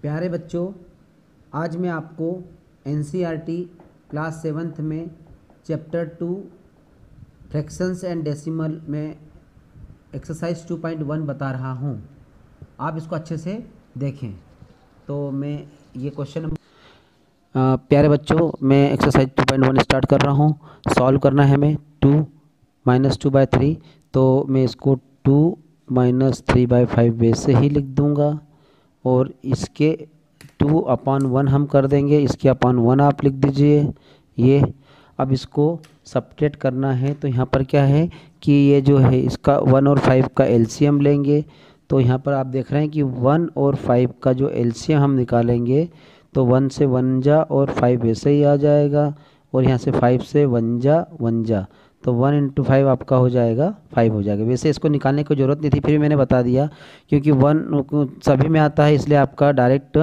प्यारे बच्चों, आज मैं आपको एनसीईआरटी क्लास 7th में चैप्टर 2 फ्रैक्शंस एंड डेसिमल में एक्सरसाइज 2.1 बता रहा हूँ। आप इसको अच्छे से देखें। तो मैं ये क्वेश्चन प्यारे बच्चों, मैं एक्सरसाइज 2.1 स्टार्ट कर रहा हूँ। सॉल्व करना है हमें 2 - 2/3। तो मैं इसको 2 - 3/5 वैसे ही लिख दूँगा और इसके 2/1 हम कर देंगे, इसके अपॉन 1 आप लिख दीजिए। ये अब इसको सब्ट्रैक्ट करना है तो यहाँ पर क्या है कि ये जो है इसका 1 और 5 का एलसीएम लेंगे। तो यहाँ पर आप देख रहे हैं कि 1 और 5 का जो एलसीएम हम निकालेंगे तो 1 से 1 जा और 5 वैसे ही आ जाएगा और यहाँ से 5 से 1 जा तो 1 × 5 आपका हो जाएगा 5 हो जाएगा। वैसे इसको निकालने की ज़रूरत नहीं थी, फिर भी मैंने बता दिया क्योंकि 1 सभी में आता है, इसलिए आपका डायरेक्ट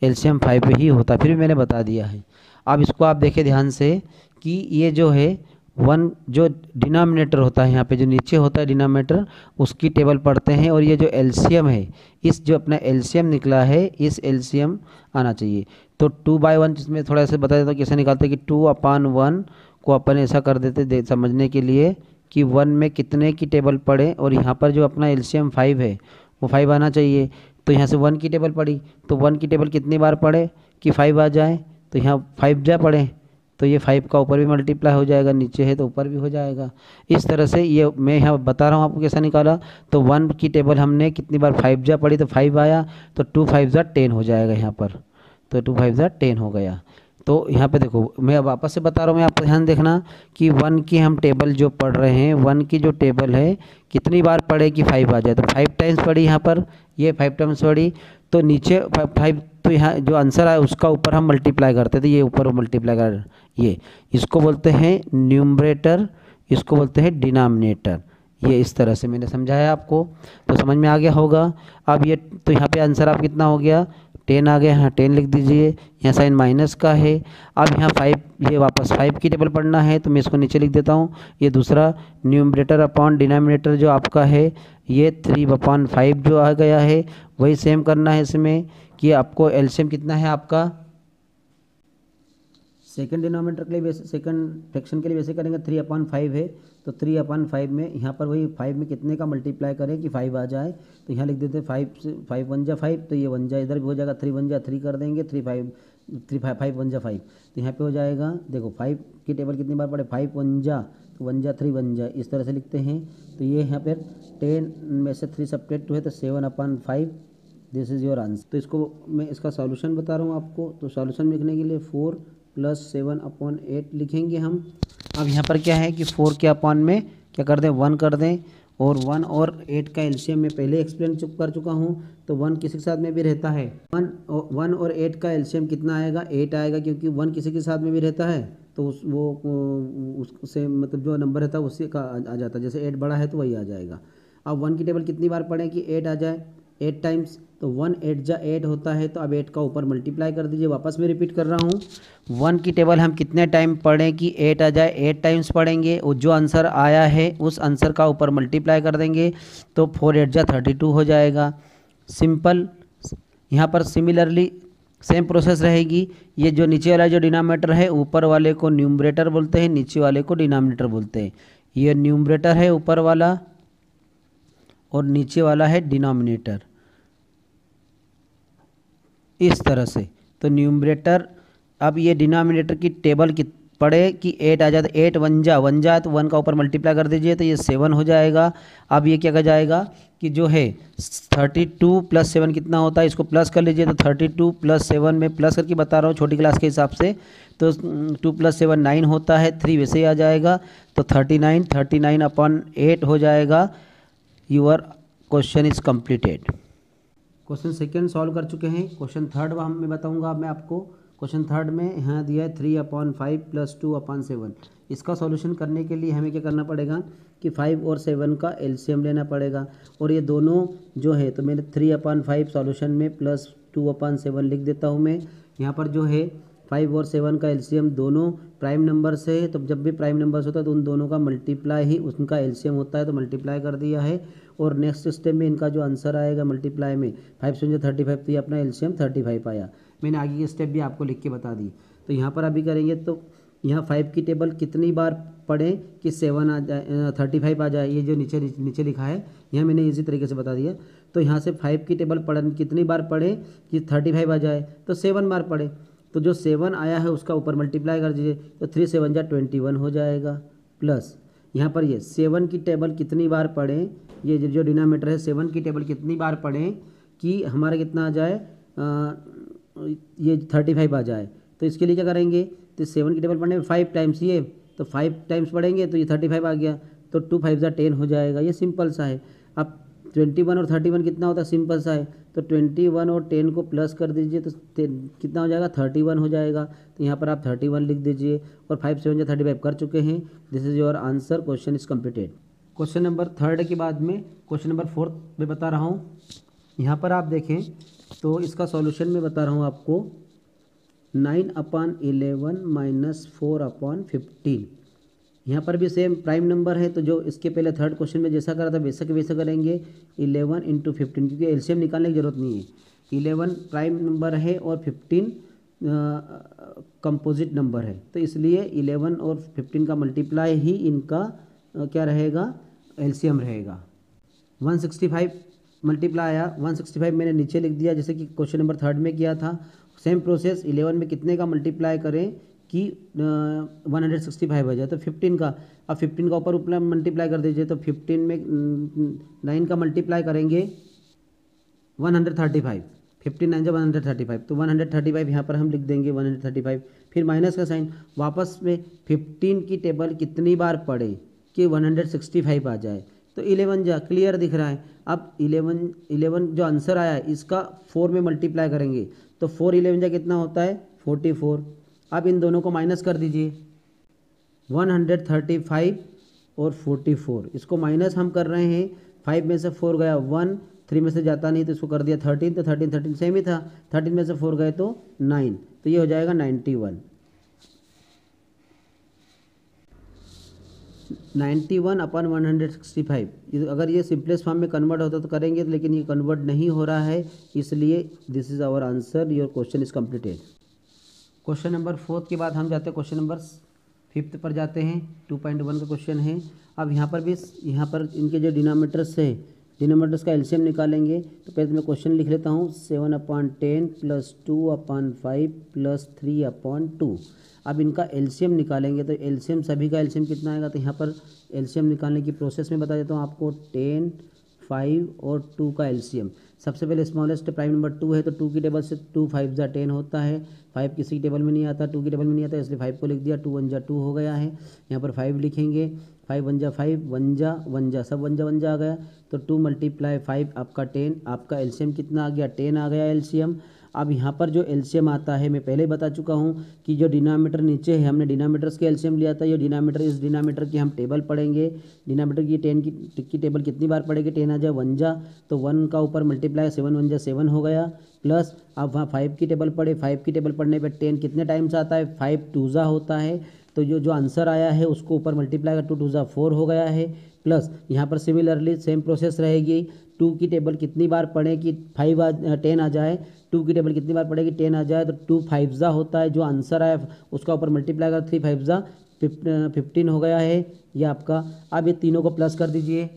एलसीएम 5 ही होता है, फिर भी मैंने बता दिया है। अब इसको आप देखें ध्यान से कि ये जो है 1 जो डिनोमिनेटर होता है, यहाँ पे जो नीचे होता है डिनोमिनेटर, उसकी टेबल पढ़ते हैं और ये जो एलसीएम है, इस जो अपना एलसीएम निकला है इस एलसीएम आना चाहिए। तो 2/1 जिसमें थोड़ा सा बता देता हूँ कैसे निकालते हैं कि 2/1 को अपन ऐसा कर देते समझने के लिए कि 1 में कितने की टेबल पड़े और यहाँ पर जो अपना एलसीएम 5 है वो 5 आना चाहिए। तो यहाँ से 1 की टेबल पड़ी तो 1 की टेबल कितनी बार पड़े कि 5 आ जाए, तो यहाँ 5 जा पड़े तो ये 5 का ऊपर भी मल्टीप्लाई हो जाएगा, नीचे है तो ऊपर भी हो जाएगा। इस तरह से ये मैं यहाँ बता रहा हूँ आपको कैसा निकाला। तो 1 की टेबल हमने कितनी बार 5 जा पड़ी तो 5 आया, तो 2 5 जा 10 हो जाएगा यहाँ पर। तो 2 5 जा 10 हो गया। तो यहाँ पे देखो मैं अब वापस से बता रहा हूँ, मैं आपको ध्यान देखना कि 1 की हम टेबल जो पढ़ रहे हैं, 1 की जो टेबल है कितनी बार पढ़े कि 5 आ जाए, तो 5 टाइम्स पढ़ी यहाँ पर, ये 5 टाइम्स पढ़ी तो नीचे 5 तो यहाँ जो आंसर आया उसका ऊपर हम मल्टीप्लाई करते थे, ये ऊपर मल्टीप्लाई कर, ये इसको बोलते हैं न्यूमरेटर, इसको बोलते हैं डिनोमिनेटर। ये इस तरह से मैंने समझाया आपको, तो समझ में आ गया होगा। अब ये तो यहाँ पे आंसर आप कितना हो गया 10 आ गया, यहाँ 10 लिख दीजिए, यहाँ साइन माइनस का है। अब यहाँ 5, ये वापस 5 की टेबल पढ़ना है तो मैं इसको नीचे लिख देता हूँ। ये दूसरा न्यूमरेटर अपॉन डिनोमिनेटर जो आपका है ये 3/5 जो आ गया है, वही सेम करना है इसमें कि आपको एलसीएम कितना है आपका। सेकंड डिनोमिनेटर के लिए वैसे, सेकंड फ्रैक्शन के लिए वैसे करेंगे 3/5 है तो 3/5 में यहाँ पर वही 5 में कितने का मल्टीप्लाई करें कि 5 आ जाए, तो यहाँ लिख देते हैं 5 से 5 1 जा 5, तो ये 1 जा इधर भी हो जाएगा, 3 1 जा 3 कर देंगे, 3 5 5 1 जा 5, तो यहाँ पे हो जाएगा। देखो 5 की टेबल कितनी बार पड़े 5 1 जा, तो 1 जा 3 1 जा, इस तरह से लिखते हैं। तो ये यहाँ पर 10 में से 3 सब्ट्रैक्ट हुए तो 7/5, दिस इज़ योर आंसर। तो इसको मैं इसका सॉल्यूशन बता रहा हूँ आपको। तो सॉल्यूशन लिखने के लिए 4 + 7/8 लिखेंगे हम। अब यहाँ पर क्या है कि 4 के अपॉन में क्या कर दें 1 कर दें, और 1 और 8 का एलसीएम मैं पहले एक्सप्लेन कर चुका हूँ। तो 1 किसी के साथ में भी रहता है, 1 और 8 का एलसीएम कितना आएगा 8 आएगा, क्योंकि 1 किसी के साथ में भी रहता है तो उससे मतलब जो नंबर रहता है उससे का आ जाता है, जैसे 8 बड़ा है तो वही आ जाएगा। अब 1 की टेबल कितनी बार पढ़ें कि 8 आ जाए, 8 टाइम्स, तो 1 8 जा 8 होता है, तो अब 8 का ऊपर मल्टीप्लाई कर दीजिए। वापस मैं रिपीट कर रहा हूँ, 1 की टेबल हम कितने टाइम पढ़ें कि 8 आ जाए, 8 टाइम्स पढ़ेंगे और जो आंसर आया है उस आंसर का ऊपर मल्टीप्लाई कर देंगे तो 4 8 जा 32 हो जाएगा। सिंपल। यहाँ पर सिमिलरली सेम प्रोसेस रहेगी। ये जो नीचे वाला जो डिनोमिनेटर है ऊपर वाले को न्यूमरेटर बोलते हैं, नीचे वाले को डिनोमिनेटर बोलते हैं। ये न्यूमरेटर है ऊपर वाला और नीचे वाला है डिनोमिनेटर, इस तरह से। तो न्यूमरेटर, अब ये डिनोमिनेटर की टेबल की पढ़े कि 8 आ जाए, तो 8 1 जा तो 1 का ऊपर मल्टीप्लाई कर दीजिए तो ये 7 हो जाएगा। अब ये क्या कहा जाएगा कि जो है 32 + 7 कितना होता है, इसको प्लस कर लीजिए। तो 32 + 7 में प्लस करके बता रहा हूँ छोटी क्लास के हिसाब से, तो 2 + 7 9 होता है, 3 वैसे ही आ जाएगा तो 39/8 हो जाएगा। Your question is completed. Question second solve कर चुके हैं। क्वेश्चन थर्ड मैं बताऊंगा अब मैं आपको। क्वेश्चन थर्ड में यहाँ दिया है 3/5 + 2/7। इसका सॉल्यूशन करने के लिए हमें क्या करना पड़ेगा कि 5 और 7 का एलसीएम लेना पड़ेगा, और ये दोनों जो है तो मैंने 3/5 सॉल्यूशन में + 2/7 लिख देता हूँ मैं। यहाँ पर जो है 5 और 7 का एलसीएम दोनों प्राइम नंबर से है, तो जब भी प्राइम नंबर्स होता है तो उन दोनों का मल्टीप्लाई ही उनका एलसीएम होता है, तो मल्टीप्लाई कर दिया है। और नेक्स्ट स्टेप में इनका जो आंसर आएगा मल्टीप्लाई में 5 से 35, तो ये अपना एलसीएम 35 आया। मैंने आगे की स्टेप भी आपको लिख के बता दी। तो यहाँ पर अभी करेंगे तो यहाँ 5 की टेबल कितनी बार पढ़ें कि 7 आ जाए 35 आ जाए, ये जो नीचे लिखा है यहाँ मैंने इसी तरीके से बता दिया। तो यहाँ से 5 की टेबल कितनी बार पढ़ें कि 35 आ जाए, तो 7 बार पढ़े। तो जो 7 आया है उसका ऊपर मल्टीप्लाई कर दीजिए, तो 3 7 जा 21 हो जाएगा। प्लस यहाँ पर ये 7 की टेबल कितनी बार पढ़ें, ये जो डिनोमिनेटर है 7 की टेबल कितनी बार पढ़ें कि हमारा कितना आ जाए ये 35 आ जाए। तो इसके लिए क्या करेंगे, तो 7 की टेबल पढ़ने में 5 टाइम्स ये, तो 5 टाइम्स पढ़ेंगे तो ये 35 आ गया, तो 2 5 जा 10 हो जाएगा। ये सिंपल सा है। अब 21 और 31 कितना होता है, सिंपल सा है। तो 21 और 10 को प्लस कर दीजिए तो कितना हो जाएगा 31 हो जाएगा। तो यहाँ पर आप 31 लिख दीजिए और 5 7 जा 35 कर चुके हैं। This is your answer, question is completed. Question number 3 के बाद में क्वेश्चन नंबर 4 में बता रहा हूँ। यहाँ पर आप देखें तो इसका सॉल्यूशन में बता रहा हूँ आपको 9/11 - 4/15। यहाँ पर भी सेम प्राइम नंबर है, तो जो इसके पहले थर्ड क्वेश्चन में जैसा करा था वैसा करेंगे 11 × 15, क्योंकि एलसीएम निकालने की ज़रूरत नहीं है। 11 प्राइम नंबर है और 15 कंपोजिट नंबर है, तो इसलिए 11 और 15 का मल्टीप्लाई ही इनका क्या रहेगा, एलसीएम रहेगा। 165 मल्टीप्लाई आया, 165 मैंने नीचे लिख दिया जैसे कि क्वेश्चन नंबर 3 में किया था। सेम प्रोसेस 11 में कितने का मल्टीप्लाई करें कि 165 हो जाए, तो 15 का। अब 15 का ऊपर मल्टीप्लाई कर दीजिए, तो 15 में 9 का मल्टीप्लाई करेंगे 135, 15 9 जा 135, तो 135 यहाँ पर हम लिख देंगे 135। फिर माइनस का साइन, वापस में 15 की टेबल कितनी बार पढ़े कि 165 आ जाए, तो 11 जा क्लियर दिख रहा है। अब 11 जो आंसर आया है इसका 4 में मल्टीप्लाई करेंगे, तो 4 11 जा कितना होता है 44। अब इन दोनों को माइनस कर दीजिए, 135 और 44, इसको माइनस हम कर रहे हैं। 5 में से 4 गया 1, 3 में से जाता नहीं तो इसको कर दिया 13, तो 13 सेम ही था। 13 में से 4 गए तो 9, तो ये हो जाएगा 91। 91/165। अगर ये सिंपलेस्ट फॉर्म में कन्वर्ट होता तो करेंगे, लेकिन ये कन्वर्ट नहीं हो रहा है, इसलिए this is our answer, your question is completed. Question number 4 के बाद हम जाते हैं क्वेश्चन नंबर 5 पर जाते हैं। 2.1 का क्वेश्चन है। अब यहाँ पर इनके जो डिनोमिनेटर्स है, डिनोमिनेटर्स का एलसीएम निकालेंगे। तो पहले मैं क्वेश्चन लिख लेता हूँ, 7/10 + 2/5 + 3/2। अब इनका एलसीएम निकालेंगे, तो एलसीएम सभी का एलसीएम कितना आएगा, तो यहाँ पर एलसीएम निकालने की प्रोसेस में बता देता हूँ आपको। 10, 5 और 2 का एलसीएम। सबसे पहले स्मॉलेस्ट प्राइम नंबर 2 है, तो 2 की टेबल से 2 5 जा 10 होता है। 5 किसी की टेबल में नहीं आता, 2 की टेबल में नहीं आता, इसलिए 5 को लिख दिया। 2 1 जा 2 हो गया है। यहाँ पर 5 लिखेंगे, 5 1 जा 5, 1 जा 1 जा सब 1 जा आ गया, तो 2 × 5 आपका 10। आपका एलसीएम कितना आ गया, 10 आ गया एलसीएम। अब यहाँ पर जो एलसीएम आता है, मैं पहले ही बता चुका हूँ कि जो डिनोमिनेटर नीचे है, हमने डिनोमिनेटर्स के एलसीएम लिया था। ये डिनोमिनेटर, इस डिनोमिनेटर की हम टेबल पढ़ेंगे। डिनोमिनेटर की 10 की टेबल कितनी बार पढ़ेंगे, 10 आ जाए 1 जा, तो 1 का ऊपर मल्टीप्लाई 7 1 जा 7 हो गया। प्लस अब वहाँ 5 की टेबल पढ़े, 5 की टेबल पढ़ने पर 10 कितने टाइम्स आता है, 5 2 जा होता है, तो जो आंसर आया है उसको ऊपर मल्टीप्लाई कर 2 2 जा 4 हो गया है। प्लस यहाँ पर सिमिलरली सेम प्रोसेस रहेगी। 2 की टेबल कितनी बार पढ़ें कि 10 आ जाए, 2 की टेबल कितनी बार पढ़ेगी 10 आ जाए, तो 2 5 जा होता है, जो आंसर आया उसका ऊपर मल्टीप्लाई कर 3 5 जा 15 हो गया है ये आपका। अब ये तीनों को प्लस कर दीजिए,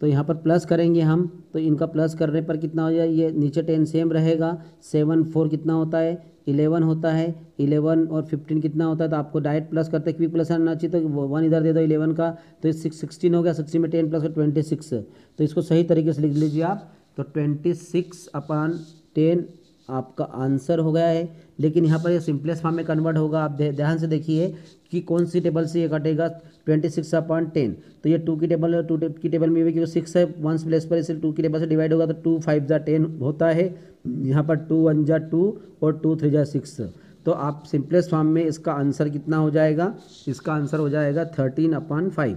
तो यहाँ पर प्लस करेंगे हम, तो इनका प्लस करने पर कितना हो जाए, ये नीचे 10 सेम रहेगा। 7 4 कितना होता है 11 होता है। 11 और 15 कितना होता है, तो आपको डायरेक्ट प्लस करते क्योंकि प्लस आना चाहिए, तो 1 इधर दे दो 11 का, तो 16 हो गया। 16 में 10 प्लस 26, तो इसको सही तरीके से लिख लीजिए आप। तो 26/10 आपका आंसर हो गया है। लेकिन यहाँ पर ये सिंपलेस्ट फॉर्म में कन्वर्ट होगा। आप ध्यान से देखिए कि कौन सी टेबल से ये कटेगा, 26/10, तो ये 2 की टेबल की टेबल में भी, क्योंकि 6 है 1 प्लेस पर, इसलिए 2 की टेबल से डिवाइड होगा, तो 2 5 जा 10 होता है। यहाँ पर 2 1 जा 2 और 2 3 जा 6, तो आप सिंपलेस्ट फॉर्म में इसका आंसर कितना हो जाएगा, इसका आंसर हो जाएगा 13/5।